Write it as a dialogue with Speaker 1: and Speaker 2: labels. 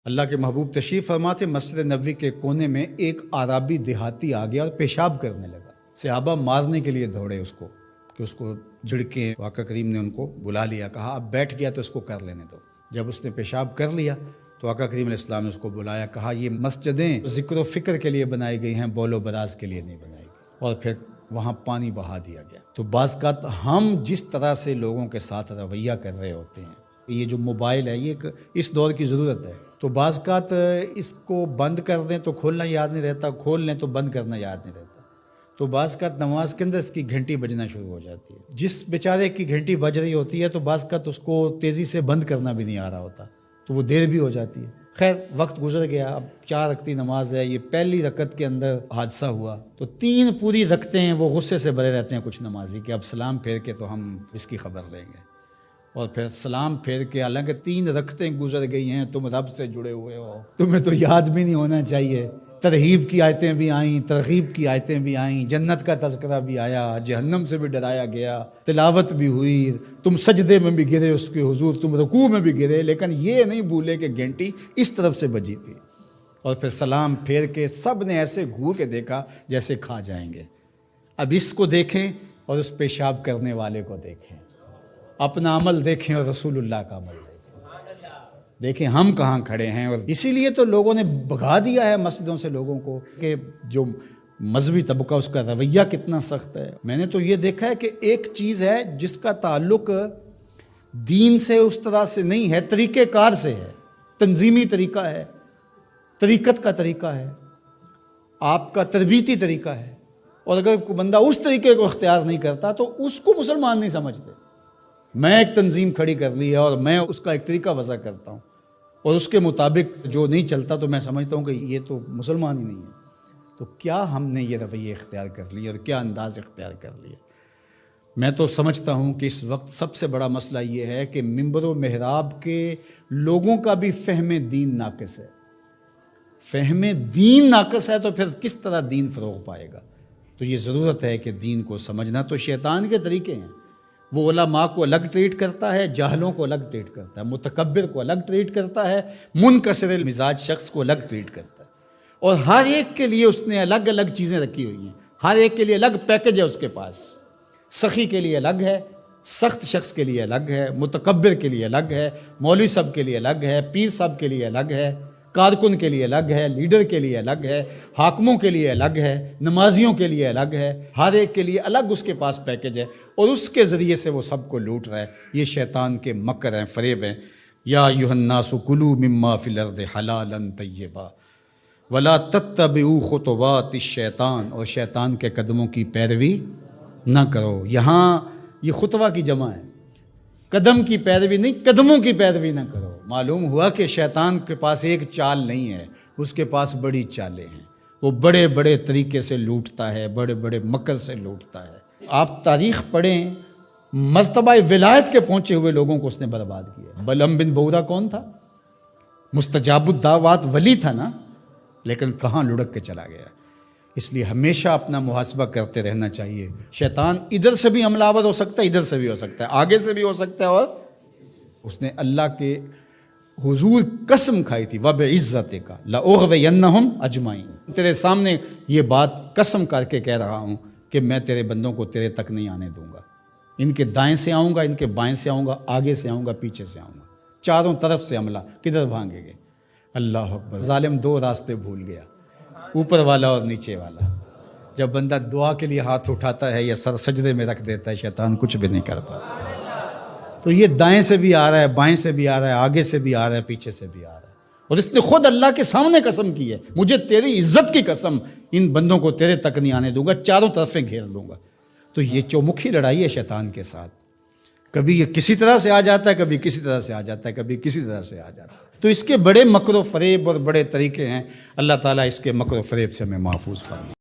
Speaker 1: اللہ کے محبوب تشریف فرما تھے، مسجد نبوی کے کونے میں ایک عربی دیہاتی آ گیا اور پیشاب کرنے لگا۔ صحابہ مارنے کے لیے دوڑے اس کو کہ اس کو جھڑکیں۔ آقا کریم نے ان کو بلا لیا، کہا اب بیٹھ گیا تو اس کو کر لینے دو۔ جب اس نے پیشاب کر لیا تو آقا کریم علیہ السلام نے اس کو بلایا، کہا یہ مسجدیں ذکر و فکر کے لیے بنائی گئی ہیں، بول و براز کے لیے نہیں بنائی گئی، اور پھر وہاں پانی بہا دیا گیا۔ تو بعض کا ہم جس طرح سے لوگوں کے ساتھ رویہ کر رہے ہوتے ہیں، یہ جو موبائل ہے یہ اس دور کی ضرورت ہے، تو بعض کا اس کو بند کر دیں تو کھولنا یاد نہیں رہتا، کھول لیں تو بند کرنا یاد نہیں رہتا، تو بعض کا نماز کے اندر اس کی گھنٹی بجنا شروع ہو جاتی ہے۔ جس بیچارے کی گھنٹی بج رہی ہوتی ہے تو بعض کا اس کو تیزی سے بند کرنا بھی نہیں آ رہا ہوتا، تو وہ دیر بھی ہو جاتی ہے۔ خیر وقت گزر گیا، اب 4 رکعتی نماز ہے، یہ پہلی رکعت کے اندر حادثہ ہوا تو 3 پوری رکعتیں ہیں وہ غصے سے بھرے رہتے ہیں کچھ نمازی کہ اب سلام پھیر کے تو ہم اس کی خبر لیں گے، اور پھر سلام پھیر کے حالانکہ 3 رکعتیں گزر گئی ہیں، تم رب سے جڑے ہوئے ہو، تمہیں تو یاد بھی نہیں ہونا چاہیے۔ ترغیب کی آیتیں بھی آئیں، ترغیب کی آیتیں بھی آئیں، جنت کا تذکرہ بھی آیا، جہنم سے بھی ڈرایا گیا، تلاوت بھی ہوئی، تم سجدے میں بھی گرے اس کے حضور، تم رکوع میں بھی گرے، لیکن یہ نہیں بھولے کہ گھنٹی اس طرف سے بجی تھی۔ اور پھر سلام پھیر کے سب نے ایسے گھور کے دیکھا جیسے کھا جائیں گے۔ اب اس کو دیکھیں اور اس پیشاب کرنے والے کو دیکھیں، اپنا عمل دیکھیں اور رسول اللہ کا عمل دیکھیں ہم کہاں کھڑے ہیں۔ اور اسی لیے تو لوگوں نے بھگا دیا ہے مسجدوں سے لوگوں کو کہ جو مذہبی طبقہ اس کا رویہ کتنا سخت ہے۔ میں نے تو یہ دیکھا ہے کہ ایک چیز ہے جس کا تعلق دین سے اس طرح سے نہیں ہے، طریقہ کار سے ہے، تنظیمی طریقہ ہے، طریقت کا طریقہ ہے، آپ کا تربیتی طریقہ ہے، اور اگر کوئی بندہ اس طریقے کو اختیار نہیں کرتا تو اس کو مسلمان نہیں سمجھتے۔ میں ایک تنظیم کھڑی کر لی ہے اور میں اس کا ایک طریقہ وضع کرتا ہوں، اور اس کے مطابق جو نہیں چلتا تو میں سمجھتا ہوں کہ یہ تو مسلمان ہی نہیں ہے۔ تو کیا ہم نے یہ رویہ اختیار کر لیا اور کیا انداز اختیار کر لیا؟ میں تو سمجھتا ہوں کہ اس وقت سب سے بڑا مسئلہ یہ ہے کہ منبر و محراب کے لوگوں کا بھی فہم دین ناقص ہے۔ فہم دین ناقص ہے تو پھر کس طرح دین فروغ پائے گا؟ تو یہ ضرورت ہے کہ دین کو سمجھنا تو شیطان کے طریقے ہیں، وہ علماء کو الگ ٹریٹ کرتا ہے، جاہلوں کو الگ ٹریٹ کرتا ہے، متکبر کو الگ ٹریٹ کرتا ہے، منکسر المزاج شخص کو الگ ٹریٹ کرتا ہے، اور ہر ایک کے لیے اس نے الگ الگ چیزیں رکھی ہوئی ہیں، ہر ایک کے لیے الگ پیکج ہے اس کے پاس۔ سخی کے لیے الگ ہے، سخت شخص کے لیے الگ ہے، متکبر کے لیے الگ ہے، مولوی صاحب کے لیے الگ ہے، پیر صاحب کے لیے الگ ہے، کارکن کے لیے الگ ہے، لیڈر کے لیے الگ ہے، حاکموں کے لیے الگ ہے، نمازیوں کے لیے الگ ہے، ہر ایک کے لیے الگ اس کے پاس پیکج ہے، اور اس کے ذریعے سے وہ سب کو لوٹ رہا ہے۔ یہ شیطان کے مکر ہیں، فریب ہیں۔ یا ایھا الناس کلوا مما فی الارض حلالا طیبا ولا تتبعوا خطوات الشیطان، اور شیطان کے قدموں کی پیروی نہ کرو۔ یہاں یہ خطوہ کی جمع ہے، قدم کی پیروی نہیں، قدموں کی پیروی نہ کرو۔ معلوم ہوا کہ شیطان کے پاس ایک چال نہیں ہے، اس کے پاس بڑی چالیں ہیں، وہ بڑے بڑے طریقے سے لوٹتا ہے، بڑے بڑے مکر سے لوٹتا ہے۔ آپ تاریخ پڑھیں، مرتبہ ولایت کے پہنچے ہوئے لوگوں کو اس نے برباد کیا۔ بلعم بن بورا کون تھا؟ مستجاب الدعوات ولی تھا نا، لیکن کہاں لڑک کے چلا گیا۔ اس لیے ہمیشہ اپنا محاسبہ کرتے رہنا چاہیے۔ شیطان ادھر سے بھی حملہ آور ہو سکتا ہے، ادھر سے بھی ہو سکتا ہے، آگے سے بھی ہو سکتا ہے، اور اس نے اللہ کے حضور قسم کھائی تھی وَبِعِزَّتِكَ لَأُغْوِيَنَّهُمْ أَجْمَعِينَ، تیرے سامنے یہ بات قسم کر کے کہہ رہا ہوں کہ میں تیرے بندوں کو تیرے تک نہیں آنے دوں گا، ان کے دائیں سے آؤں گا، ان کے بائیں سے آؤں گا، آگے سے آؤں گا، پیچھے سے آؤں گا، چاروں طرف سے حملہ۔ کدھر بھاگیں گے؟ اللہ اکبر۔ ظالم 2 راستے بھول گیا، اوپر والا اور نیچے والا۔ جب بندہ دعا کے لیے ہاتھ اٹھاتا ہے یا سر سجدے میں رکھ دیتا ہے، شیطان کچھ بھی نہیں کر پاتا۔ تو یہ دائیں سے بھی آ رہا ہے، بائیں سے بھی آ رہا ہے، آگے سے بھی آ رہا ہے، پیچھے سے بھی آ رہا ہے، اور اس نے خود اللہ کے سامنے قسم کی ہے، مجھے تیری عزت کی قسم، ان بندوں کو تیرے تک نہیں آنے دوں گا، چاروں طرفیں گھیر لوں گا۔ تو یہ چومکھی لڑائی ہے شیطان کے ساتھ، کبھی یہ کسی طرح سے آ جاتا ہے، کبھی کسی طرح سے آ جاتا ہے، کبھی کسی طرح سے آ جاتا ہے۔ تو اس کے بڑے مکر و فریب اور بڑے طریقے ہیں، اللہ تعالیٰ اس کے مکر و فریب سے ہمیں محفوظ فرمائے۔